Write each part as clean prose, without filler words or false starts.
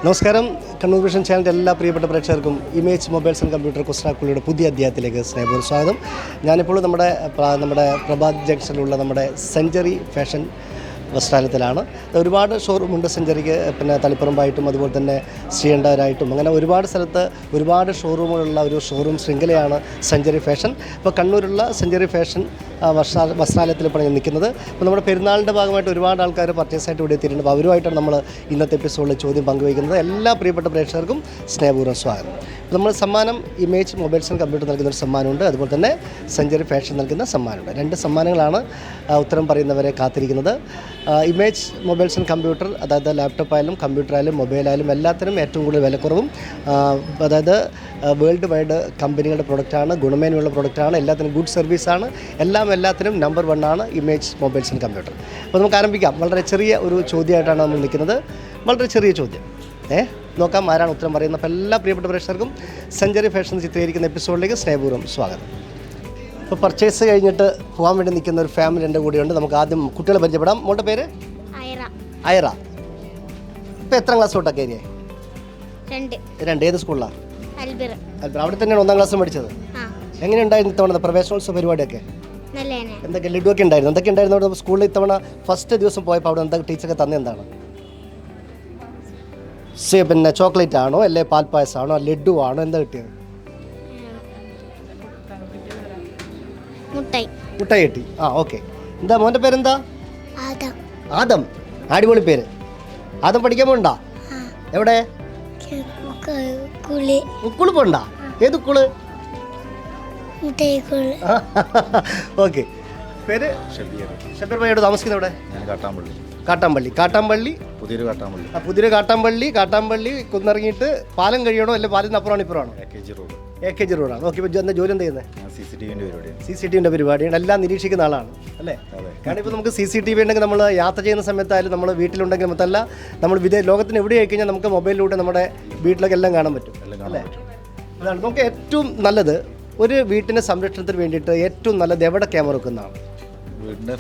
നമസ്കാരം. കണ്ണൂർ വിഷൻ ചാനലിൻ്റെ എല്ലാ പ്രിയപ്പെട്ട പ്രേക്ഷകർക്കും ഇമേജ് മൊബൈൽസ് ആൻഡ് കമ്പ്യൂട്ടർ കുസ്റ്റാക്കുളിയുടെ പുതിയ അധ്യായത്തിലേക്ക് സ്നേഹപൂർവ്വം സ്വാഗതം. ഞാനിപ്പോൾ നമ്മുടെ പ്രഭാത് ജംഗ്ഷനിലുള്ള നമ്മുടെ സെഞ്ചുറി ഫാഷൻ വസ്ത്രാലയത്തിലാണ്. ഒരുപാട് ഷോറൂമുണ്ട് സെഞ്ചുറിക്ക്, പിന്നെ തളിപ്പറമ്പായിട്ടും അതുപോലെ തന്നെ ശ്രീകണ്ഠരായിട്ടും അങ്ങനെ ഒരുപാട് സ്ഥലത്ത് ഒരുപാട് ഷോറൂമുകളുള്ള ഒരു ഷോറൂം ശൃംഖലയാണ് സെഞ്ചുറി ഫാഷൻ. ഇപ്പോൾ കണ്ണൂരുള്ള സെഞ്ചുറി ഫാഷൻ വസ്ത്രാലയത്തിൽ ഇപ്പോൾ ഞാൻ നിൽക്കുന്നത്. അപ്പോൾ നമ്മുടെ പെരുന്നാളിൻ്റെ ഭാഗമായിട്ട് ഒരുപാട് ആൾക്കാർ പർച്ചേസായിട്ട് ഇവിടെ എത്തിയിട്ടുണ്ട്. അപ്പോൾ അവരുമായിട്ടാണ് നമ്മൾ ഇന്നത്തെ എപ്പിസോഡിൽ ചോദ്യം പങ്കുവയ്ക്കുന്നത്. എല്ലാ പ്രിയപ്പെട്ട പ്രേക്ഷകർക്കും സ്നേഹപൂർവ്വം സ്വാഗതം. നമ്മൾ സമ്മാനം ഇമേജ് മൊബൈൽസ് ആൻഡ് കമ്പ്യൂട്ടർ നൽകുന്ന ഒരു സമ്മാനമുണ്ട്, അതുപോലെ തന്നെ സെഞ്ചുറി ഫാഷൻ നൽകുന്ന സമ്മാനമുണ്ട്. 2 സമ്മാനങ്ങളാണ് ഉത്തരം പറയുന്നവരെ കാത്തിരിക്കുന്നത്. ഇമേജ് മൊബൈൽസ് ആൻഡ് കമ്പ്യൂട്ടർ, അതായത് ലാപ്ടോപ്പായാലും കമ്പ്യൂട്ടറായാലും മൊബൈലായാലും എല്ലാത്തിനും ഏറ്റവും കൂടുതൽ വിലക്കുറവും, അതായത് വേൾഡ് വൈഡ് കമ്പനികളുടെ പ്രൊഡക്റ്റാണ്, ഗുണമേന്മയുള്ള പ്രൊഡക്റ്റാണ്, എല്ലാത്തിനും ഗുഡ് സർവീസാണ്, എല്ലാത്തിനും നമ്പർ 1 ആണ് ഇമേജ് മൊബൈൽസ് ആൻഡ് കമ്പ്യൂട്ടർ. അപ്പോൾ നമുക്ക് ആരംഭിക്കാം. വളരെ ചെറിയ ഒരു ചോദ്യമായിട്ടാണ് നമ്മൾ നിൽക്കുന്നത്. വളരെ ചെറിയ ചോദ്യം. നോക്കാം ആരാണ് ഉത്തരം പറയുന്നത്. അപ്പോൾ എല്ലാ പ്രിയപ്പെട്ട പ്രേക്ഷകർക്കും സെഞ്ചുറി ഫാഷൻ ചിത്രീകരിക്കുന്ന എപ്പിസോഡിലേക്ക് സ്നേഹപൂർവ്വം സ്വാഗതം. ഇപ്പോൾ പർച്ചേസ് കഴിഞ്ഞിട്ട് പോകാൻ വേണ്ടി നിൽക്കുന്ന ഒരു ഫാമിലി എൻ്റെ കൂടെയുണ്ട്. നമുക്ക് ആദ്യം കുട്ടികളെ പരിചയപ്പെടാം. മോളുടെ പേര് ഐറ. ഇപ്പോൾ എത്ര ക്ലാസ് തൊട്ടൊക്കെ ഏരിയ? 2. ഏത് സ്കൂളിലാണ്? അൽബിർ. അവിടെ തന്നെയാണ് 1ാം ക്ലാസ് പഠിച്ചത്. എങ്ങനെയുണ്ടായിരുന്നു ഇത്തവണ പ്രവേശനോത്സവ പരിപാടിയൊക്കെ? എന്തൊക്കെ ലഡുവൊക്കെ ഉണ്ടായിരുന്നു? എന്തൊക്കെ ഉണ്ടായിരുന്നു അവിടെ സ്കൂളിൽ ഇത്തവണ ഫസ്റ്റ് ദിവസം പോയപ്പോൾ? അവിടെ എന്താ ടീച്ചറൊക്കെ തന്നെ എന്താണ്? പിന്നെ ചോക്ലേറ്റ് ആണോ, അല്ലെ പാൽപ്പായസമാണോ, ലഡു ആണോ, എന്താ കിട്ടിയത്? മുട്ടായി കിട്ടി. ഓക്കെ. എന്താ മോൻ്റെ പേരെന്താ? ആദം. അടിപൊളി പേര്. ആദം പഠിക്കാൻ പോണ്ടാ? എവിടെ? ഉക്കുള് പോണ്ടാ? ഏത് ഉക്കുള്? ഓക്കെ. പേര് ഷബീർ ഭായി. എവിടെ താമസിക്കുന്നത്? എവിടെ? കാട്ടാമ്പള്ളി. പുതിയൊരു കാട്ടാമ്പള്ളി കുന്നിറങ്ങിയിട്ട് പാലം കഴിയണോ, അല്ലെ പാലത്തിന് അപ്പുറമാണ് ഇപ്പുറമാണോ? AKG റോഡാണ്. ഓക്കെ. ഇപ്പോൾ എന്താ ജോലി എന്താ ചെയ്യുന്നത്? CCTVൻ്റെ പരിപാടിയാണ്. എല്ലാം നിരീക്ഷിക്കുന്ന ആളാണ് അല്ലേ? കാരണം ഇപ്പോൾ നമുക്ക് CCTV ഉണ്ടെങ്കിൽ നമ്മൾ യാത്ര ചെയ്യുന്ന സമയത്തായാലും നമ്മൾ വീട്ടിലുണ്ടെങ്കിൽ മൊത്തമല്ല, നമ്മൾ ലോകത്തിന് എവിടെ ആയി കഴിഞ്ഞാൽ നമുക്ക് മൊബൈലിലൂടെ നമ്മുടെ വീട്ടിലൊക്കെ എല്ലാം കാണാൻ പറ്റും അല്ലേ? അതാണ് നമുക്ക് ഏറ്റവും നല്ലത്. ഒരു വീട്ടിൻ്റെ സംരക്ഷണത്തിന് വേണ്ടിയിട്ട് ഏറ്റവും നല്ലത് എവിടെ ക്യാമറ വെക്കുന്നതാണ്? വീടിന്റെ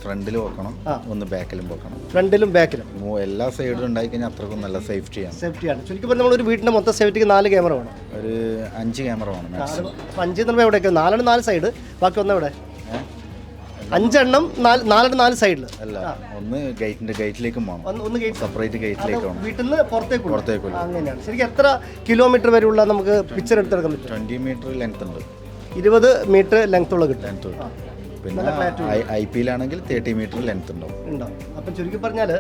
ഫ്രണ്ടിൽ വെക്കണം, ഒന്ന് ബാക്കിലും വെക്കണം. ഫ്രണ്ടിലും ബാക്കിലും എല്ലാ സൈഡിലും ഉണ്ടായി കഴിഞ്ഞാൽ അത്രക്കും നല്ല സേഫ്റ്റിയാണ്. ശരിക്കും പറഞ്ഞാൽ നമ്മൾ ഒരു വീടിന്റെ മൊത്തം സേഫ്റ്റിക്ക് 4 ക്യാമറ വേണം. ഒരു 5 ക്യാമറ വേണം. 5 നമ്മൾ എവിടെയൊക്കെ? 4 സൈഡ്, ബാക്കി എവിടെ? 5 എണ്ണം 4 സൈഡിൽ അല്ല, ഒന്ന് ഗേറ്റിലേക്കും വേണം, ഒന്ന് സെപ്പറേറ്റ് ഗേറ്റിലേക്ക് വേണം. വീട്ടിൽ നിന്ന് പുറത്തേക്ക്. അങ്ങനെയാണ്. ശരിക്കും എത്ര കിലോമീറ്റർ വരെയുള്ള നമുക്ക് പിക്ചർ എടുത്തെടുക്കാൻ പറ്റും? 20 മീറ്റർ ലെങ്ത് ഉണ്ട്. 20 മീറ്റർ ലെങ്ത്തുള്ള കിട്ടും. പിന്നെ IP-ലാണെങ്കിൽ 30 മീറ്റർ ലെങ്ത് ഉണ്ടാവും. അപ്പം ചുരുക്കി പറഞ്ഞാൽ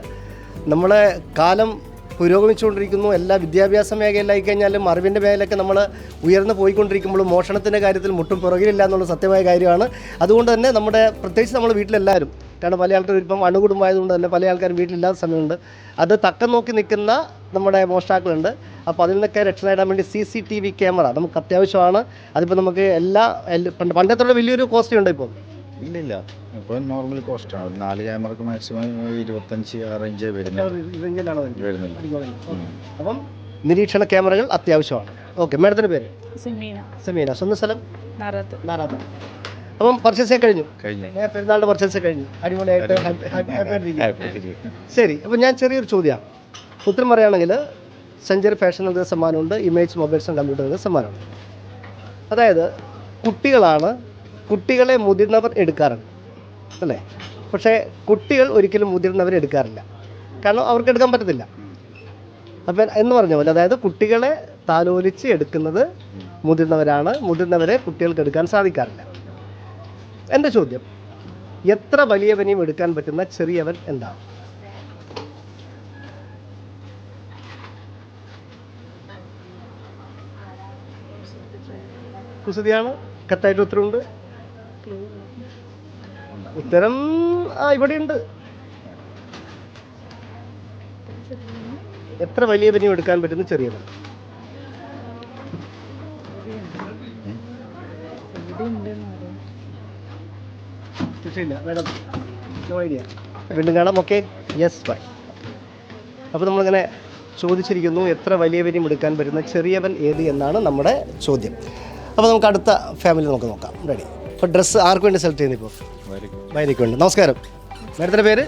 നമ്മളെ കാലം പുരോഗമിച്ചുകൊണ്ടിരിക്കുന്നു. എല്ലാ വിദ്യാഭ്യാസ മേഖലയിലായി കഴിഞ്ഞാലും അറിവിൻ്റെ മേഖലയൊക്കെ നമ്മൾ ഉയർന്നു പോയിക്കൊണ്ടിരിക്കുമ്പോൾ മോഷണത്തിൻ്റെ കാര്യത്തിൽ മുട്ടും പുറകിലില്ല എന്നുള്ള സത്യമായ കാര്യമാണ്. അതുകൊണ്ട് തന്നെ നമ്മുടെ പ്രത്യേകിച്ച് നമ്മൾ വീട്ടിലെല്ലാവരും, കാരണം പല ആൾക്കാരും ഇപ്പം അണുകുടുംബമായതുകൊണ്ട് തന്നെ പല ആൾക്കാരും വീട്ടിലില്ലാത്ത സമയമുണ്ട്. അത് തക്കം നോക്കി നിൽക്കുന്ന നമ്മുടെ മോഷ്ടാക്കളുണ്ട്. അപ്പോൾ അതിൽ നിന്നൊക്കെ രക്ഷ നേടാൻ വേണ്ടി CCTV ക്യാമറ നമുക്ക് അത്യാവശ്യമാണ്. അതിപ്പോൾ നമുക്ക് പണ്ടത്തെ വലിയൊരു കോസ്റ്റ് ഉണ്ട് ഇപ്പോൾ. ഇല്ല, ഇപ്പോൾ നോർമൽ കോസ്റ്റാണ്. 4 ക്യാമറക്ക് മാക്സിമം 25 ആ റേഞ്ച് വരുന്നില്ല. അപ്പം നിരീക്ഷണ ക്യാമറകൾ അത്യാവശ്യമാണ്. ഓക്കെ. മാഡത്തിൻ്റെ പേര്? സെമീന. സ്വന്തം സ്ഥലം? നാരാത്ത്. അപ്പം പർച്ചേസ് കഴിഞ്ഞു. പെരുന്നാളിൻ്റെ പർച്ചേസ് കഴിഞ്ഞു. അടിപൊളിയായിട്ട്. ശരി. അപ്പം ഞാൻ ചെറിയൊരു ചോദ്യമാണ്. ഉത്തരം പറയുകയാണെങ്കിൽ സെഞ്ചുറി ഫാഷൻ നൽകുന്ന സമ്മാനമുണ്ട്, ഇമേജ് മൊബൈൽസ് ആൻഡ് കമ്പ്യൂട്ടർ നൽകുന്ന സമ്മാനമുണ്ട്. അതായത് കുട്ടികളെ മുതിർന്നവർ എടുക്കാറുണ്ട് അല്ലേ? പക്ഷേ കുട്ടികൾ ഒരിക്കലും മുതിർന്നവരെ എടുക്കാറില്ല. കാരണം അവർക്ക് എടുക്കാൻ പറ്റത്തില്ല. അപ്പം എന്ന് പറഞ്ഞ പോലെ, അതായത് കുട്ടികളെ താലോലിച്ച് എടുക്കുന്നത് മുതിർന്നവരാണ്, മുതിർന്നവരെ കുട്ടികൾക്ക് എടുക്കാൻ സാധിക്കാറില്ല. എൻ്റെ ചോദ്യം, എത്ര വലിയവനെയും എടുക്കാൻ പറ്റുന്ന ചെറിയവൻ എന്താണ്? കുസൃതിയാണ്. കറക്റ്റായിട്ട് ഉത്തരവുണ്ട്. ഉത്തരം ഇവിടെയുണ്ട്. എത്ര വലിയവനെയും എടുക്കാൻ പറ്റുന്ന ചെറിയവൻ? വീണ്ടും കാണാം. ഓക്കെ. Yes, bye. അപ്പോൾ നമ്മളിങ്ങനെ ചോദിച്ചിരിക്കുന്നു, എത്ര വലിയവനെയും എടുക്കാൻ പറ്റുന്ന ചെറിയവൻ ഏത് എന്നാണ് നമ്മുടെ ചോദ്യം. അപ്പോൾ നമുക്ക് അടുത്ത ഫാമിലി നമുക്ക് നോക്കാം. റെഡി? അപ്പോൾ ഡ്രസ്സ് ആർക്ക് വേണ്ടി സെലക്ട് ചെയ്യുന്നത്? ഇപ്പോൾ വൈനിക്ക് വേണ്ടി. നമസ്കാരം. മാഡത്തിൻ്റെ പേര്?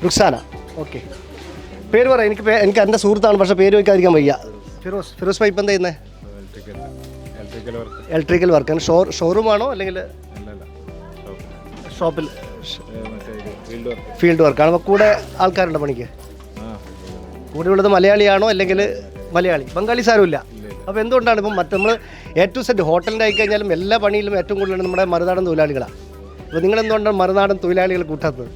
റുക്സാന. ഓക്കെ. പേര് പറ. എനിക്ക് എൻ്റെ സുഹൃത്താണ്, പക്ഷേ പേര് വയ്ക്കാതിരിക്കാൻ വയ്യ. ഫിറോസ് ഭായി ഇപ്പം എന്താ ചെയ്യുന്നത്? ഇലക്ട്രിക്കൽ വർക്കാണ്. ഷോറൂമാണോ അല്ലെങ്കിൽ ഷോപ്പിൽ? ഫീൽഡ് വർക്കാണ്. അപ്പോൾ കൂടെ ആൾക്കാരുണ്ടോ പണിക്ക്? കൂടെ ഉള്ളത് മലയാളിയാണോ അല്ലെങ്കിൽ മലയാളി? ബംഗാളി സാരമില്ല. അപ്പോൾ എന്തുകൊണ്ടാണ് ഇപ്പം നമ്മൾ A to Z ഹോട്ടലിൻ്റെ ആയിക്കഴിഞ്ഞാലും എല്ലാ പണിയിലും ഏറ്റവും കൂടുതൽ നമ്മുടെ മറുനാടൻ തൊഴിലാളികളാണ്. അപ്പോൾ നിങ്ങൾ എന്തുകൊണ്ടാണ് മറുനാടൻ തൊഴിലാളികൾ കൂട്ടാത്തത്?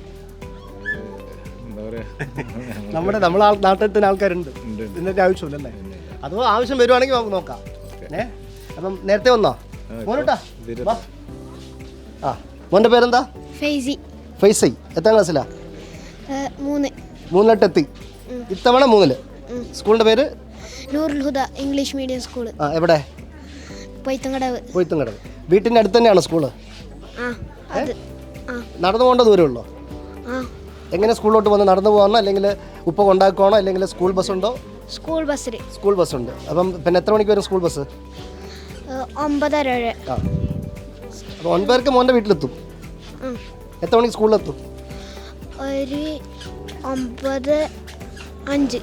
നമ്മളെ നാട്ടിൽ തന്നെ ആൾക്കാരുണ്ട്, ഇതിൻ്റെ ആവശ്യമില്ലല്ലേ? അതോ ആവശ്യം വരുവാണെങ്കിൽ നമുക്ക് നോക്കാം. അപ്പം നേരത്തെ വന്നോ മോനോട്ടാ? ആ, മോൻ്റെ പേരെന്താ? ഫൈസി. എത്രാം ക്ലാസ്സിലാ? 3 എത്തി. ഇത്തവണ 3. സ്കൂളിൻ്റെ പേര്? നൂറുൽ ഹുദ ഇംഗ്ലീഷ് മീഡിയം സ്കൂൾ. ആ, എവിടെ? പൊയ്ത്തുംകടവ്. വീട്ടിൻ്റെ അടുത്ത് തന്നെയാണോ സ്കൂള്? നടന്നു പോകേണ്ട ദൂരമുള്ളോ? എങ്ങനെ സ്കൂളിലോട്ട് വന്ന് നടന്നു പോകാനോ അല്ലെങ്കിൽ ഉപ്പ കൊണ്ടാക്കുവാണോ അല്ലെങ്കിൽ സ്കൂൾ ബസ്സുണ്ടോ? സ്കൂൾ ബസ്സുണ്ട്. അപ്പം പിന്നെ എത്ര മണിക്ക് വരും സ്കൂൾ ബസ്? 9:30. ആ, അപ്പോൾ 9:30 മോൻ്റെ വീട്ടിലെത്തും. എത്ര മണിക്ക് സ്കൂളിലെത്തും? ഒരു 9:05.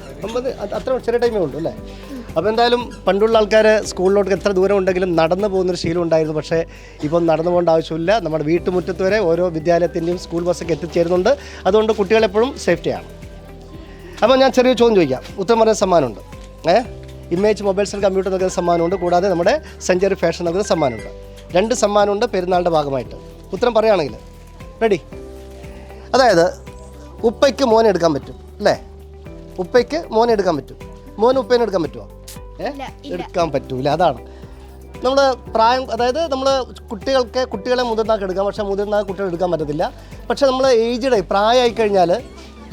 അത്ര ചെറിയ ടൈമേ ഉള്ളൂ അല്ലേ? അപ്പോൾ എന്തായാലും പണ്ടുള്ള ആൾക്കാർ സ്കൂളിലോട്ട് എത്ര ദൂരം ഉണ്ടെങ്കിലും നടന്നു പോകുന്നൊരു ശീലം ഉണ്ടായിരുന്നു. പക്ഷേ ഇപ്പം നടന്നു പോകേണ്ട ആവശ്യമില്ല. നമ്മുടെ വീട്ടുമുറ്റത്ത് വരെ ഓരോ വിദ്യാലയത്തിൻ്റെയും സ്കൂൾ ബസ്സൊക്കെ എത്തിച്ചേരുന്നുണ്ട്. അതുകൊണ്ട് കുട്ടികളെപ്പോഴും സേഫ്റ്റിയാണ്. അപ്പോൾ ഞാൻ ചെറിയ ചോദ്യം ചോദിക്കാം, ഉത്തരം പറയാൻ സമ്മാനമുണ്ട്. ഇമേജ് മൊബൈൽസ് ആൻഡ് കമ്പ്യൂട്ടർ നൽകുന്ന സമ്മാനമുണ്ട്. കൂടാതെ നമ്മുടെ സെഞ്ചുറി ഫാഷൻ നൽകുന്ന സമ്മാനമുണ്ട്. 2 സമ്മാനമുണ്ട് പെരുന്നാളിൻ്റെ ഭാഗമായിട്ട്. ഉത്തരം പറയുകയാണെങ്കിൽ റെഡി? അതായത് ഉപ്പയ്ക്ക് മോനെ എടുക്കാൻ പറ്റും അല്ലേ? ഉപ്പയ്ക്ക് മോനെ എടുക്കാൻ പറ്റും. മോന് ഉപ്പേനെ എടുക്കാൻ പറ്റുമോ? എടുക്കാൻ പറ്റൂല. അതാണ് നമ്മൾ പ്രായം. അതായത് നമ്മൾ കുട്ടികളെ മുതിർന്നാൾക്ക് എടുക്കാം, പക്ഷേ മുതിർന്ന കുട്ടികൾ എടുക്കാൻ പറ്റത്തില്ല. പക്ഷേ നമ്മൾ ഏജ്ഡ് പ്രായമായി കഴിഞ്ഞാൽ,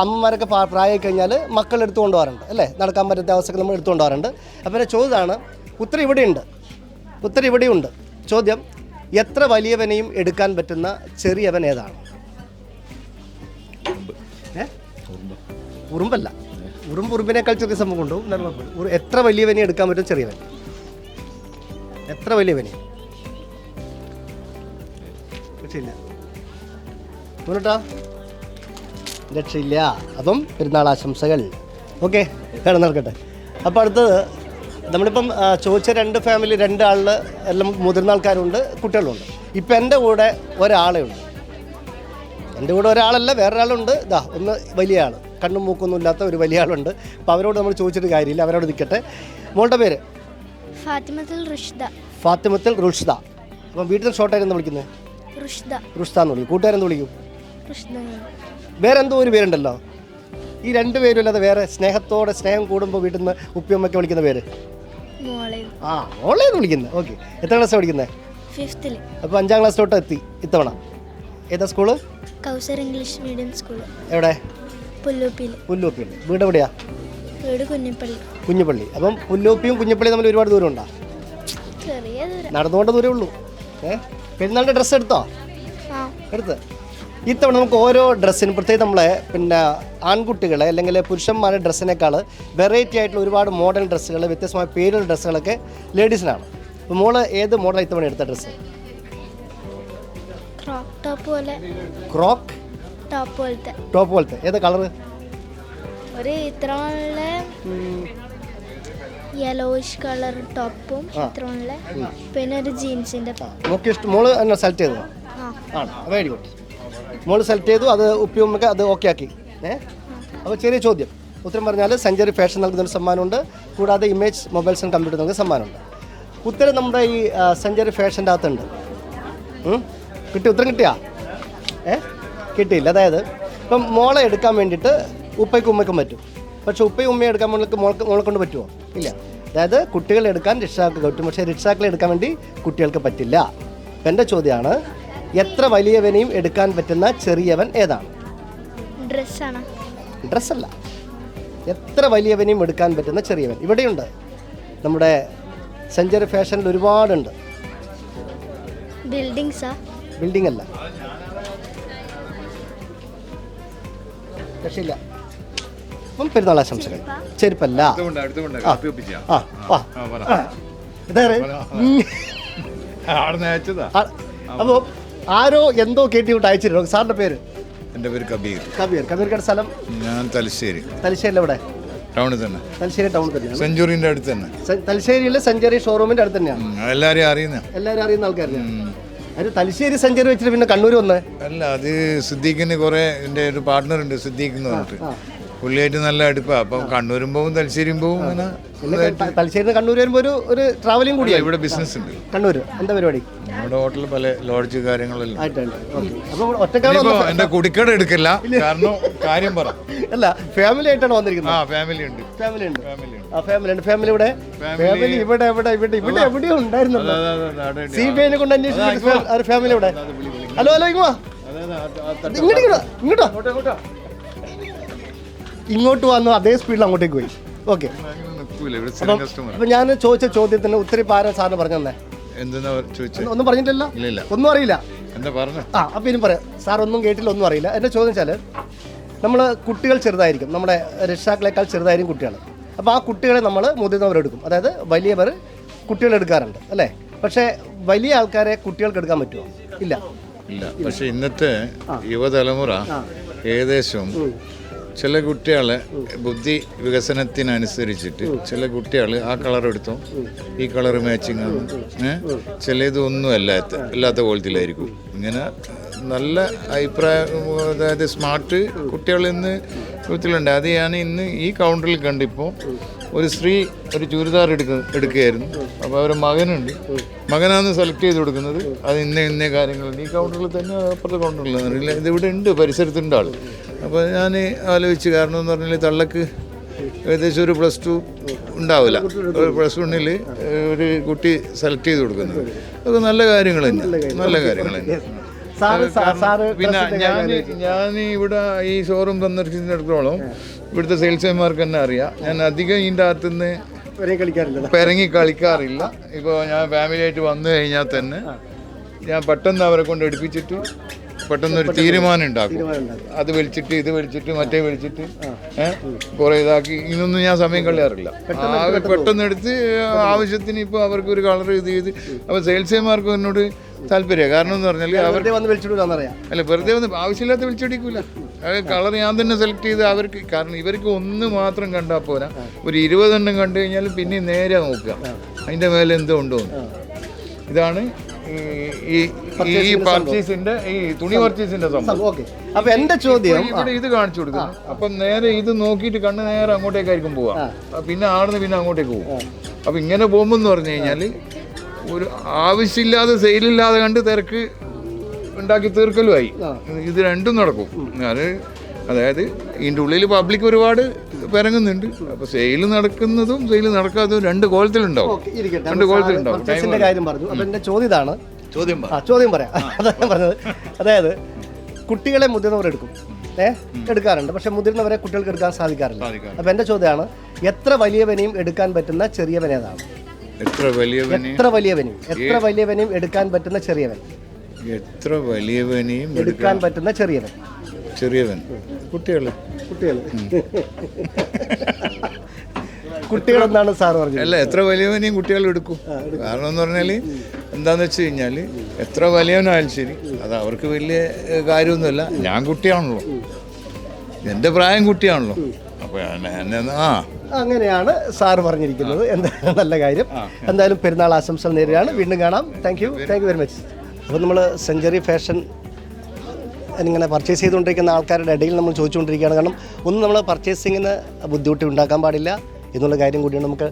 അമ്മമാരൊക്കെ പ്രായമായി കഴിഞ്ഞാൽ മക്കൾ എടുത്തു കൊണ്ടുപോകാറുണ്ട് അല്ലേ? നടക്കാൻ പറ്റാത്ത അവസ്ഥകൾ നമ്മൾ എടുത്തു കൊണ്ടുപോകാറുണ്ട്. അപ്പോൾ ചോദ്യമാണ്, ഉത്തരം ഇവിടെയുണ്ട്. ചോദ്യം, എത്ര വലിയവനെയും എടുക്കാൻ പറ്റുന്ന ചെറിയവൻ ഏതാണ്? ഉറുമ്പല്ല. ഉറുമ്പിനേക്കാൾ ചെറിയ സംഭവം കൊണ്ടും. എത്ര വലിയവനെ എടുക്കാൻ പറ്റും ചെറിയവൻ? എത്ര വലിയവനെ? രക്ഷയില്ല. മുന്നോട്ടാ, രക്ഷയില്ല. അപ്പം പെരുന്നാൾ ആശംസകൾ. ഓക്കെ, നടക്കട്ടെ. അപ്പോൾ അടുത്തത് നമ്മളിപ്പം ചോദിച്ച 2 ഫാമിലി, 2 ആളിൽ എല്ലാം മുതിർന്ന ആൾക്കാരുണ്ട്, കുട്ടികളുണ്ട്. ഇപ്പം എൻ്റെ കൂടെ ഒരാളേ ഉള്ളൂ. എൻ്റെ കൂടെ ഒരാളല്ല, വേറൊരാളുണ്ട്. ഒന്ന് വലിയ ആൾ, കണ്ണും മൂക്കൊന്നും ഇല്ലാത്ത ഒരു വലിയ ആളുണ്ട്. അപ്പോൾ അവരോട് നമ്മൾ ചോദിച്ചിട്ട് കാര്യമില്ല, അവരോട് നിൽക്കട്ടെ. മോളുടെ പേര്? ഫാത്തിമത്തുൽ റുഷ്ദ. അപ്പം വീട്ടിൽ ഷോർട്ടായിരുന്നു വിളിക്കുന്നത്? റുഷ്ദ എന്ന് വിളിക്കും. കൂട്ടുകാരെന്ന് വിളിക്കും? വേറെ എന്തോ ഒരു പേരുണ്ടല്ലോ. ഈ 2 പേരും അല്ലാതെ വേറെ സ്നേഹം കൂടുമ്പോൾ വീട്ടിൽ നിന്ന് ഉപ്പിയമ്മയ്ക്ക് വിളിക്കുന്ന പേര്? മോളേന്ന് വിളിക്കുന്നത്. ഓക്കെ, എത്ര ക്ലാസ് പഠിക്കുന്നത്? 5th. അപ്പോൾ 5ാം ക്ലാസ്സിലോട്ട് എത്തി ഇത്തവണ. ഏതാ സ്കൂള്? കൗസർ ഇംഗ്ലീഷ് മീഡിയം സ്കൂൾ. എവിടെ? പുല്ലൂപ്പിൽ. വീട് എവിടെയാ? വീട് കുഞ്ഞിപ്പള്ളി. അപ്പം പുല്ലൂപ്പിയും കുഞ്ഞിപ്പള്ളിയും തമ്മിൽ ഒരുപാട് ദൂരം ഉണ്ടോ? ചെറിയ ദൂരം. നടന്നുകൊണ്ട് ദൂരമേ ഉള്ളൂ. പെരുന്നാളിൻ്റെ ഡ്രസ്സ് എടുത്തോ? എടുത്ത്. ഇത്തവണ നമുക്ക് ഓരോ ഡ്രസ്സിനും, പ്രത്യേകം നമ്മളെ ആൺകുട്ടികളെ അല്ലെങ്കിൽ പുരുഷന്മാരുടെ ഡ്രസ്സിനേക്കാൾ വെറൈറ്റി ആയിട്ടുള്ള ഒരുപാട് മോഡേൺ ഡ്രസ്സുകൾ, വ്യത്യസ്തമായ പേരുള്ള ഡ്രസ്സുകളൊക്കെ ലേഡീസിനാണ്. അപ്പോൾ മോള് ഏത് മോഡലാണ് ഇത്തവണ എടുത്ത ഡ്രസ്സ്? ക്രോക്ക് ടോപ്പ് പോലത്തെ. ഏതാ കളറ്? ഒരു ഇത്ര യെലോയിഷ് കളർ ടോപ്പും പിന്നെ ഒരു ജീൻസിന്റെ. മോള് എന്നെ സെലക്ട് ചെയ്തോ? ആണ്. Very good. മോള് സെലക്ട് ചെയ്തു, അത് ഉപ്പിയുമ്മക്ക് അത് ഓക്കെ ആക്കി. അപ്പോൾ ചെറിയ ചോദ്യം, ഉത്തരം പറഞ്ഞാൽ സെഞ്ചുറി ഫാഷൻ നൽകുന്നൊരു സമ്മാനമുണ്ട്. കൂടാതെ ഇമേജ് മൊബൈൽസ് ആൻഡ് കമ്പ്യൂട്ടർ നൽകുന്ന സമ്മാനമുണ്ട്. ഉത്തരം നമ്മുടെ ഈ സെഞ്ചുറി ഫാഷൻ്റെ അകത്തുണ്ട്. ഉത്തരം കിട്ടിയാ? കിട്ടിയില്ല. അതായത് ഇപ്പം മോളെ എടുക്കാൻ വേണ്ടിയിട്ട് ഉപ്പയ്ക്കും ഉമ്മയ്ക്കും പറ്റും, പക്ഷേ ഉപ്പയും ഉമ്മയും എടുക്കാൻ മോളെ കൊണ്ട് പറ്റുമോ? ഇല്ല. അതായത് കുട്ടികളെ എടുക്കാൻ രക്ഷിതാക്കൾക്ക് പറ്റും, പക്ഷേ രക്ഷിതാക്കളെ എടുക്കാൻ വേണ്ടി കുട്ടികൾക്ക് പറ്റില്ല. അപ്പം എൻ്റെ ചോദ്യമാണ്, എത്ര വലിയവനെയും എടുക്കാൻ പറ്റുന്ന ചെറിയവൻ ഏതാണ്? ഡ്രസ്സല്ല. എത്ര വലിയവനെയും എടുക്കാൻ പറ്റുന്ന ചെറിയവൻ ഇവിടെയുണ്ട്. നമ്മുടെ സെഞ്ചുറി ഫാഷനിൽ ഒരുപാടുണ്ട്. ബിൽഡിംഗ് അല്ല. രക്ഷയില്ല. അപ്പം പെരുന്നാൾ ആശംസകൾ. ചെരുപ്പല്ല. അപ്പോൾ ആരോ എന്തോ കേട്ടി വിട്ട് അയച്ചിരുന്നു. സാറിൻ്റെ പേര്? എൻ്റെ പേര് കബീർ. കബീർക്കാട് സ്ഥലം? ഞാൻ തലശ്ശേരി. തലശ്ശേരി എവിടെ? ടൗണിൽ തന്നെ. തലശ്ശേരി ടൗണിൽ തന്നെയാണ്. സെഞ്ചുറിൻ്റെ അടുത്ത് തന്നെ. തലശ്ശേരിയിലെ സെഞ്ചുറി ഷോറൂമിന്റെ അടുത്ത് തന്നെയാണ്. എല്ലാവരും അറിയുന്ന ആൾക്കാരാണ്. അത് തലശ്ശേരി സെഞ്ചുറി വെച്ചിട്ട് പിന്നെ കണ്ണൂർ വന്നേ? അല്ല, അത് സിദ്ദീഖിന് കുറേ എൻ്റെ ഒരു പാർട്ട്ണർ ഉണ്ട്, സിദ്ദീഖ് എന്ന് പറഞ്ഞിട്ട്. പുള്ളിയായിട്ട് നല്ല അടുപ്പാണ്. അപ്പം കണ്ണൂരും പോവും തലശ്ശേരിയും പോവും. തലശ്ശേരി കണ്ണൂർ വരുമ്പോൾ ഒരു ട്രാവലിംഗ് കൂടിയാണ്. ഇവിടെ ബിസിനസ് ഉണ്ട് കണ്ണൂർ. എന്താ പരിപാടി? നമ്മുടെ ഹോട്ടലിൽ പല ലോഡ്ജ് കാര്യങ്ങളെല്ലാം. ഒറ്റക്കാണോ? എന്റെ കുടിക്കട എടുക്കില്ല, കാരണം കാര്യം പറ. അല്ല, ഫാമിലി ആയിട്ടാണ് വന്നിരിക്കുന്നത്. ഫാമിലി ഉണ്ട്. ഫാമിലി ഇവിടെ എവിടെയോ ഉണ്ടായിരുന്നല്ലോ. CBI കൊണ്ട് അന്വേഷിച്ചു. ഫാമിലി ഇവിടെ. ഹലോ ഇങ്ങോട്ട് വന്നു, അതേ സ്പീഡിൽ അങ്ങോട്ടേക്ക് പോയി. ഓക്കെ. അപ്പൊ ഞാൻ ചോദിച്ച ചോദ്യത്തിന് ഉത്തരം പാരാ സാറിന് പറഞ്ഞു തന്നെ. ഒന്നും പറഞ്ഞിട്ടില്ല? ഒന്നും അറിയില്ല. അപ്പൊ ഇനി പറയാം. സാർ ഒന്നും കേട്ടില്ല, ഒന്നും അറിയില്ല. എന്റെ ചോദ്യം വെച്ചാൽ, നമ്മൾ കുട്ടികൾ ചെറുതായിരിക്കും, നമ്മുടെ രക്ഷിതാക്കളെക്കാൾ ചെറുതായിരിക്കും കുട്ടികൾ. അപ്പോൾ ആ കുട്ടികളെ നമ്മൾ മുതിർന്നവരെടുക്കും. അതായത് വലിയവർ കുട്ടികളെടുക്കാറുണ്ട് അല്ലേ? പക്ഷേ വലിയ ആൾക്കാരെ കുട്ടികൾക്ക് എടുക്കാൻ പറ്റുമോ? ഇല്ല. പക്ഷെ ഇന്നത്തെ യുവതലമുറ ഏകദേശം ചില കുട്ടികളെ ബുദ്ധി വികസനത്തിനനുസരിച്ചിട്ട് ചില കുട്ടികൾ ആ കളർ എടുത്തോ, ഈ കളർ മാച്ചിങ് ആണ്, ചിലതൊന്നും അല്ലാത്ത കോലത്തിലായിരിക്കും. ഇങ്ങനെ നല്ല അഭിപ്രായം, അതായത് സ്മാർട്ട് കുട്ടികൾ ഇന്ന് വീട്ടിലുണ്ട്. അത് ഞാൻ ഇന്ന് ഈ കൗണ്ടറിൽ കണ്ടിപ്പോൾ ഒരു സ്ത്രീ ഒരു ചുരിദാർ എടുക്കുകയായിരുന്നു. അപ്പോൾ അവരുടെ മകനുണ്ട്, മകനാണ് സെലക്ട് ചെയ്ത് കൊടുക്കുന്നത്. അത് ഇന്ന കാര്യങ്ങളുണ്ട്. ഈ കൗണ്ടറിൽ തന്നെ അപ്പുറത്തെ കൗണ്ടറിൽ ഇതിവിടെ ഉണ്ട്, പരിസരത്തുണ്ട് ആൾ. അപ്പോൾ ഞാൻ ആലോചിച്ച്, കാരണം എന്ന് പറഞ്ഞാൽ തള്ളക്ക് ഏകദേശം ഒരു +2 ഉണ്ടാവില്ല, ഒരു +1 ഒരു കുട്ടി സെലക്ട് ചെയ്ത് കൊടുക്കുന്നത്. അത് നല്ല കാര്യങ്ങൾ തന്നെ, നല്ല കാര്യങ്ങൾ തന്നെ. പിന്നെ ഞാൻ ഇവിടെ ഈ ഷോറൂം സന്ദർശിച്ചിടത്തോളം ഇവിടുത്തെ സെയിൽസ്മാർക്ക് തന്നെ അറിയാം, ഞാൻ അധികം ഇതിൻ്റെ അകത്തുനിന്ന് ഇറങ്ങി കളിക്കാറില്ല. ഇപ്പോൾ ഞാൻ ഫാമിലിയായിട്ട് വന്നു കഴിഞ്ഞാൽ തന്നെ ഞാൻ പെട്ടെന്ന് അവരെ കൊണ്ട് എടുപ്പിച്ചിട്ട് പെട്ടെന്നൊരു തീരുമാനം ഉണ്ടാക്കും. അത് വലിച്ചിട്ട് ഇത് വലിച്ചിട്ട് മറ്റേ വലിച്ചിട്ട് കുറേ ഇതാക്കി ഇതൊന്നും ഞാൻ സമയം കളയാറില്ല. പെട്ടെന്ന് എടുത്ത് ആവശ്യത്തിന് ഇപ്പോൾ അവർക്ക് ഒരു കളർ ഇത് ചെയ്ത്. അപ്പോൾ സെയിൽസ്മാർക്ക് എന്നോട് താല്പര്യമാണ്. കാരണം എന്ന് പറഞ്ഞാൽ അവരുടെ അല്ല, വെറുതെ വന്ന് ആവശ്യമില്ലാത്ത വിളിച്ചടിക്കൂല. കളർ ഞാൻ തന്നെ സെലക്ട് ചെയ്ത് അവർക്ക്, കാരണം ഇവർക്ക് ഒന്ന് മാത്രം കണ്ടാൽ പോരാ, ഒരു 20 എണ്ണം കണ്ടു കഴിഞ്ഞാൽ പിന്നെ നേരെ നോക്കുക അതിൻ്റെ മേലെ എന്തോ ഉണ്ടോ. ഇതാണ് ഈ പർച്ചേസിന്റെ, ഈ തുണി പർച്ചേസിന്റെ സംഭവം. അപ്പൊ എന്റെ ചോദ്യം, ഇവിടെ ഇത് കാണിച്ചു കൊടുക്കുന്നു. അപ്പൊ നേരെ ഇത് നോക്കിയിട്ട് കണ്ണ് നേരെ അങ്ങോട്ടേക്കായിരിക്കും പോവാ, പിന്നെ ആടുന്ന് പിന്നെ അങ്ങോട്ടേക്ക് പോകും. അപ്പൊ ഇങ്ങനെ പോകുമ്പോൾ പറഞ്ഞു കഴിഞ്ഞാൽ ഒരു ആവശ്യമില്ലാതെ സെയിലില്ലാതെ കണ്ട് തിരക്ക് ഉണ്ടാക്കി തീർക്കലുമായി. ഇത് രണ്ടും നടക്കും. അതായത് ഇതിൻ്റെ ഉള്ളിൽ പബ്ലിക് ഒരുപാട് പിറങ്ങുന്നുണ്ട്. അപ്പൊ സെയിൽ നടക്കുന്നതും സെയിൽ നടക്കാത്തതും രണ്ട് കോലത്തിലുണ്ടാവും. കാര്യം പറഞ്ഞു. അപ്പൊ എന്റെ ചോദ്യം പറയാം. അതാണ് പറഞ്ഞത്. അതായത് കുട്ടികളെ മുതിർന്നവർ എടുക്കാറുണ്ട്, പക്ഷെ മുതിർന്നവരെ കുട്ടികൾക്ക് എടുക്കാൻ സാധിക്കാറില്ല. അപ്പൊ എന്റെ ചോദ്യമാണ്, എത്ര വലിയവനെയും എടുക്കാൻ പറ്റുന്ന ചെറിയവനേതാണ്? എത്ര വലിയവനെയും എടുക്കാൻ പറ്റുന്ന ചെറിയവൻ? എത്ര വലിയവനെയും എടുക്കാൻ പറ്റുന്ന ചെറിയവൻ? കുട്ടികളെന്നാണ് സാർ പറഞ്ഞത്. അല്ല, എത്ര വലിയവനെയും കുട്ടികൾ എടുക്കും. കാരണം എന്ന് പറഞ്ഞാൽ എന്താണെന്ന് വെച്ച് കഴിഞ്ഞാൽ, എത്ര വലിയവനായാലും ശരി, അത് അവർക്ക് വലിയ കാര്യമൊന്നുമല്ല. ഞാൻ കുട്ടിയാണല്ലോ, എൻ്റെ പ്രായം കുട്ടിയാണല്ലോ. അപ്പോൾ അങ്ങനെയാണ് സാറ് പറഞ്ഞിരിക്കുന്നത്. എന്തായാലും നല്ല കാര്യം. എന്തായാലും പെരുന്നാൾ ആശംസകൾ നേരുകയാണ്. വീണ്ടും കാണാം. Thank you very much. അപ്പോൾ നമ്മൾ സെഞ്ചുറി ഫാഷൻ ഇങ്ങനെ പർച്ചേസ് ചെയ്തുകൊണ്ടിരിക്കുന്ന ആൾക്കാരുടെ ഇടയിൽ നമ്മൾ ചോദിച്ചുകൊണ്ടിരിക്കുകയാണ്. കാരണം ഒന്നും നമ്മൾ പർച്ചേസിങ്ങിന് ബുദ്ധിമുട്ട് ഉണ്ടാക്കാൻ പാടില്ല എന്നുള്ള കാര്യം കൂടിയാണ്. നമുക്ക്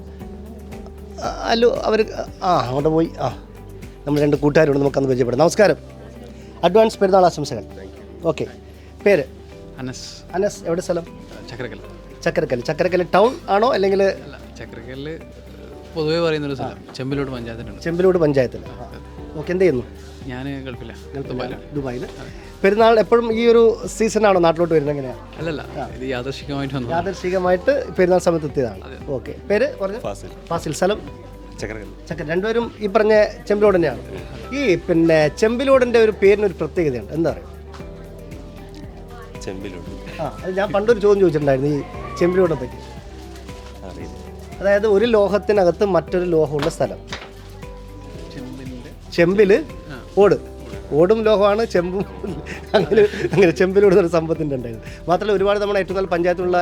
അല്ലോ അവർ അങ്ങോട്ട് പോയി. നമ്മൾ 2 കൂട്ടുകാരുണ്ട്, നമുക്കന്ന് പരിചയപ്പെടാം. നമസ്കാരം, അഡ്വാൻസ് പെരുന്നാൾ ആശംസകൾ. ഓക്കെ, പേര്? അനസ്. എവിടെ സ്ഥലം? ചക്കരക്കല്ല് ടൗൺ ആണോ അല്ലെങ്കിൽ? ചക്കരക്കല്ല് പൊതുവെ പറയുന്നൊരു സ്ഥലം, ചെമ്പിലോട് പഞ്ചായത്തിൽ. ഓക്കെ, എന്ത് ചെയ്യുന്നു? ഞാൻ ദുബായിൽ. പെരുന്നാൾ എപ്പോഴും ഈ ഒരു സീസണാണോ നാട്ടിലോട്ട് വരുന്നത്? എങ്ങനെയാണ്? അല്ലല്ല, ഇത് യാദൃശികമായിട്ട് പെരുന്നാൾ സമയത്ത് എത്തിയതാണ്. ഓക്കെ, പേര് പറഞ്ഞു? ഫാസിൽ. സ്ഥലം? ചക്കര. രണ്ടുപേരും ഈ പറഞ്ഞ ചെമ്പിലോട് തന്നെയാണ്. ഈ പിന്നെ ചെമ്പിലോടിൻ്റെ ഒരു പേരിനൊരു പ്രത്യേകതയുണ്ട്, എന്താ പറയുക? അത് ഞാൻ പണ്ടൊരു ചോദ്യം ചോദിച്ചിട്ടുണ്ടായിരുന്നു ഈ ചെമ്പിലോടെ പറ്റി. അതായത് ഒരു ലോഹത്തിനകത്ത് മറ്റൊരു ലോഹമുള്ള സ്ഥലം. ചെമ്പില് ഓട്. ഓടും ലോഹമാണ്, ചെമ്പും അങ്ങനെ ചെമ്പിലോടുന്നൊരു സമ്പത്തിൻ്റെ ഉണ്ടായിരുന്നു. മാത്രമല്ല ഒരുപാട് നമ്മുടെ ഏറ്റവും നല്ല പഞ്ചായത്തിലുള്ള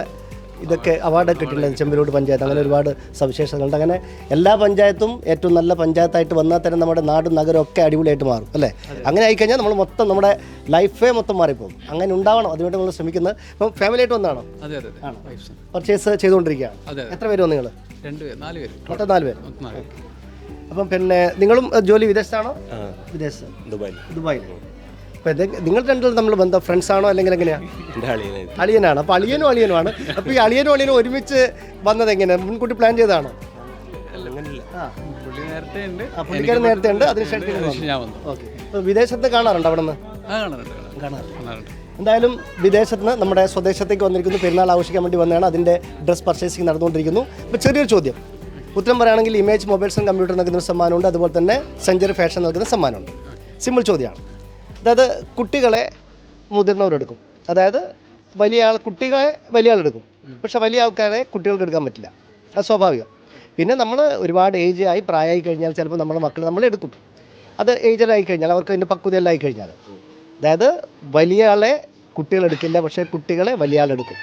ഇതൊക്കെ അവാർഡൊക്കെ കിട്ടിയിട്ടുണ്ട്. ചെമ്പിലോട് പഞ്ചായത്ത് അങ്ങനെ ഒരുപാട് സവിശേഷതകളുണ്ട്. അങ്ങനെ എല്ലാ പഞ്ചായത്തും ഏറ്റവും നല്ല പഞ്ചായത്തായിട്ട് വന്നാൽ തന്നെ നമ്മുടെ നാടും നഗരം ഒക്കെ അടിപൊളിയായിട്ട് മാറും അല്ലേ? അങ്ങനെ ആയിക്കഴിഞ്ഞാൽ നമ്മൾ മൊത്തം നമ്മുടെ ലൈഫേ മൊത്തം മാറിപ്പോകും. അങ്ങനെ ഉണ്ടാവണം, അതിനുവേണ്ടി നമ്മൾ ശ്രമിക്കുന്നത്. ഇപ്പം ഫാമിലിയായിട്ട് വന്നാണോ? അതെ അതെ ആണോ? പർച്ചേസ് ചെയ്തുകൊണ്ടിരിക്കുകയാണ്. അതെ. എത്ര പേര് വന്നു നിങ്ങൾ? 2 പേര് 4 പേര് മൊത്തം 4 പേര്. അപ്പം പിന്നെ നിങ്ങളും ജോലി വിദേശത്താണോ? വിദേശത്ത്, ദുബായിൽ. അപ്പോൾ നിങ്ങൾ രണ്ടും നമ്മൾ ബന്ധം ഫ്രണ്ട്സ് ആണോ അല്ലെങ്കിൽ എങ്ങനെയാണ്? അളിയനാണ്. അപ്പോൾ അളിയനുമാണ്. അപ്പോൾ ഈ അളിയനും ഒരുമിച്ച് വന്നത് എങ്ങനെയാണ്? മുൻകൂട്ടി പ്ലാൻ ചെയ്തതാണോ? പുള്ളിക്കാരൻ നേരത്തെ ഉണ്ട്, അതിനുശേഷം ഞാൻ വന്നു. ഓക്കെ. അപ്പോൾ വിദേശത്ത് കാണാറുണ്ട് അവിടെ നിന്ന്? കാണാറുണ്ട്. എന്തായാലും വിദേശത്ത് നിന്ന് നമ്മുടെ സ്വദേശത്തേക്ക് വന്നിരിക്കുന്നു. പെരുന്നാൾ ആഘോഷിക്കാൻ വേണ്ടി വന്നതാണ്. അതിൻ്റെ ഡ്രസ് പർച്ചേസിങ് നടന്നുകൊണ്ടിരിക്കുന്നു. അപ്പോൾ ചെറിയൊരു ചോദ്യം ഉത്തരം പറയുകയാണെങ്കിൽ ഇമേജ് മൊബൈൽസ് ആൻഡ് കമ്പ്യൂട്ടർ നൽകുന്ന സമ്മാനമുണ്ട്. അതുപോലെ തന്നെ സെഞ്ചുറി ഫാഷൻ നൽകുന്ന സമ്മാനമുണ്ട്. സിമ്പിൾ ചോദ്യമാണ്. അതായത് കുട്ടികളെ മുതിർന്നവരെടുക്കും, അതായത് കുട്ടികളെ വലിയ ആളെടുക്കും. പക്ഷെ വലിയ ആൾക്കാരെ കുട്ടികൾക്ക് എടുക്കാൻ പറ്റില്ല, അത് സ്വാഭാവികം. പിന്നെ നമ്മൾ ഒരുപാട് ഏജായി പ്രായമായി കഴിഞ്ഞാൽ ചിലപ്പോൾ നമ്മുടെ മക്കൾ നമ്മളെടുക്കും. അത് ഏജഡായി കഴിഞ്ഞാൽ അവർക്ക് അതിൻ്റെ പക്വതയെല്ലാം ആയി കഴിഞ്ഞാൽ, അതായത് വലിയ ആളെ കുട്ടികളെടുക്കില്ല, പക്ഷേ കുട്ടികളെ വലിയ ആളെടുക്കും.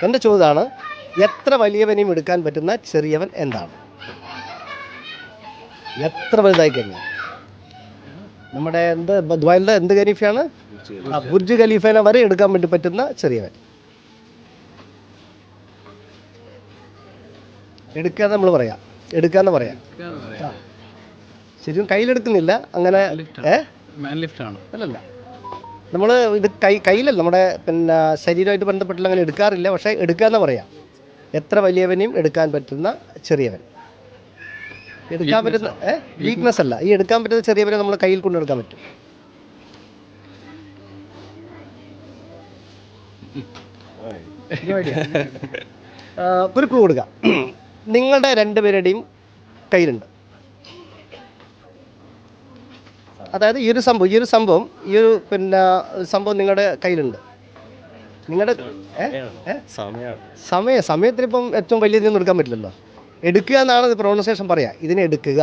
എൻ്റെ ചോദ്യമാണ്, എത്ര വലിയവനെയും എടുക്കാൻ പറ്റുന്ന ചെറിയവൻ എന്താണ്? എത്ര വലുതായി കഴിഞ്ഞാൽ നമ്മുടെ ദുബായിലെ എന്ത് ഖലീഫയാണ്? ബുർജ് ഖലീഫേനെ വരെ എടുക്കാൻ വേണ്ടി പറ്റുന്ന ചെറിയവൻ. എടുക്കാന്ന് നമ്മൾ പറയാം, എടുക്കാന്ന് പറയാം. ശരിക്കും കയ്യിലെടുക്കുന്നില്ല അങ്ങനെ. അല്ലല്ല, നമ്മൾ ഇത് കയ്യിലല്ല, നമ്മുടെ പിന്നെ ശരീരമായിട്ട് ബന്ധപ്പെട്ടുള്ള അങ്ങനെ എടുക്കാറില്ല. പക്ഷേ എടുക്കാന്ന് പറയാം. എത്ര വലിയവനെയും എടുക്കാൻ പറ്റുന്ന ചെറിയവൻ. എടുക്കാൻ പറ്റുന്ന വീക്ക്നെസ് അല്ല, ഈ എടുക്കാൻ പറ്റുന്ന ചെറിയവരെ നമ്മൾ കയ്യിൽ കൊണ്ടെടുക്കാൻ പറ്റും. ഒരു ക്ലൂ കൊടുക്കാം. നിങ്ങളുടെ രണ്ടുപേരുടെയും കയ്യിലുണ്ട്. അതായത് ഈ ഒരു സംഭവം നിങ്ങളുടെ കയ്യിലുണ്ട്. നിങ്ങളുടെ സമയത്തിനിപ്പം ഏറ്റവും വലിയതൊന്നും എടുക്കാൻ പറ്റില്ലല്ലോ. എടുക്കുക എന്നാണ് പ്രൊണൗൺസിയേഷൻ പറയാം. ഇതിനെ എടുക്കുക,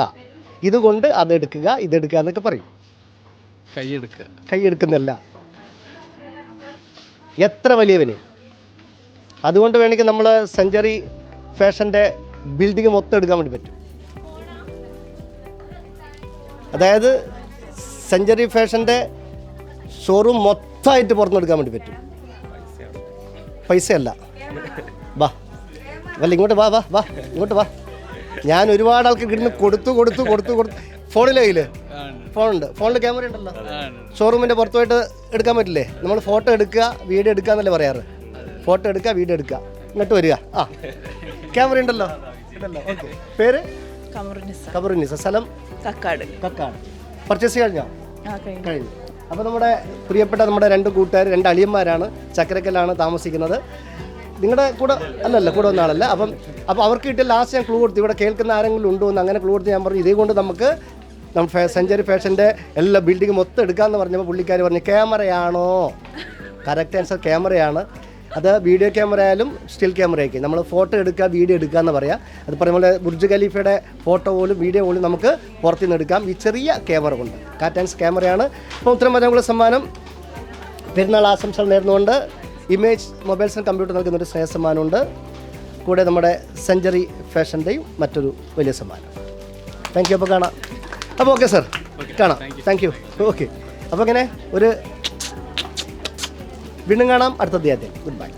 ഇതുകൊണ്ട് അതെടുക്കുക, ഇതെടുക്കുക എന്നൊക്കെ പറയും. കൈ എടുക്കുന്നില്ല. എത്ര വലിയവന്. അതുകൊണ്ട് വേണമെങ്കിൽ നമ്മൾ സെഞ്ചുറി ഫാഷൻ്റെ ബിൽഡിങ് മൊത്തം എടുക്കാൻ വേണ്ടി പറ്റും. അതായത് സെഞ്ചുറി ഫാഷൻ്റെ ഷോറൂം മൊത്തമായിട്ട് പുറത്തെടുക്കാൻ വേണ്ടി പറ്റും. പൈസയല്ല. വാ ഇങ്ങോട്ട് വാ ഇങ്ങോട്ട് വാ. ഞാൻ ഒരുപാട് ആൾക്ക് ഇവിടുന്ന് കൊടുത്തു. ഫോണിലെ കയ്യിൽ ഫോണുണ്ട്. ഫോണിൽ ക്യാമറ ഉണ്ടല്ലോ. ഷോറൂമിൻ്റെ പുറത്തു പോയിട്ട് എടുക്കാൻ പറ്റില്ലേ? നമ്മൾ ഫോട്ടോ എടുക്കുക, വീഡിയോ എടുക്കുക എന്നല്ലേ പറയാറ്. ഫോട്ടോ എടുക്കുക, വീഡിയോ എടുക്കുക, ഇങ്ങോട്ട് വരിക. ക്യാമറ ഉണ്ടല്ലോ. ഓക്കെ. പേര്? കമറുന്നിസ. സ്ഥലം? കക്കാട്. പർച്ചേസ് കഴിഞ്ഞോ? കഴിഞ്ഞു. അപ്പോൾ നമ്മുടെ പ്രിയപ്പെട്ട നമ്മുടെ 2 കൂട്ടുകാർ, 2 അളിയന്മാരാണ്. ചക്കരക്കല്ലാണ് താമസിക്കുന്നത്. നിങ്ങളുടെ കൂടെ കൂടെ വന്ന ആളല്ല. അപ്പോൾ അവർക്ക് കിട്ടിയ ലാസ്റ്റ് ഞാൻ ക്ലൂ കൊടുത്തു, ഇവിടെ കേൾക്കുന്ന ആരെങ്കിലും ഉണ്ടോ എന്ന്. അങ്ങനെ ക്ലൂ കൊടുത്ത് ഞാൻ പറഞ്ഞു, ഇതേ കൊണ്ട് നമുക്ക് സെഞ്ചുറി ഫാഷൻ്റെ എല്ലാ ബിൽഡിംഗ് മൊത്തം എടുക്കാമെന്ന് പറഞ്ഞപ്പോൾ പുള്ളിക്കാർ പറഞ്ഞു ക്യാമറയാണോ? കറക്റ്റ് ആൻസർ ക്യാമറയാണ്. അത് വീഡിയോ ക്യാമറ ആയാലും സ്റ്റിൽ ക്യാമറയൊക്കെ നമ്മൾ ഫോട്ടോ എടുക്കുക, വീഡിയോ എടുക്കുക എന്ന് പറയാം. അത് പറയുമ്പോൾ ബുർജ് ഖലീഫയുടെ ഫോട്ടോ പോലും വീഡിയോ പോലും നമുക്ക് പുറത്തുനിന്ന് എടുക്കാം ഈ ചെറിയ ക്യാമറ കൊണ്ട്. കാറ്റാൻസ് ക്യാമറയാണ്. അപ്പോൾ ഉത്തരം പറഞ്ഞുള്ള സമ്മാനം. പെരുന്നാൾ ആശംസകൾ നേർന്നുകൊണ്ട് ഇമേജ് മൊബൈൽസ് ആൻഡ് കമ്പ്യൂട്ടർ നൽകുന്നൊരു സ്നേഹ സമ്മാനമുണ്ട്. കൂടെ നമ്മുടെ സെഞ്ചുറി ഫാഷൻ്റെയും മറ്റൊരു വലിയ സമ്മാനം. Thank you. അപ്പോൾ കാണാം. അപ്പോൾ ഓക്കെ സാർ, കാണാം. Thank you. ഓക്കെ. അപ്പോൾ ഇങ്ങനെ വീണ്ടും കാണാം അടുത്ത അധ്യായത്തിൽ. Good bye.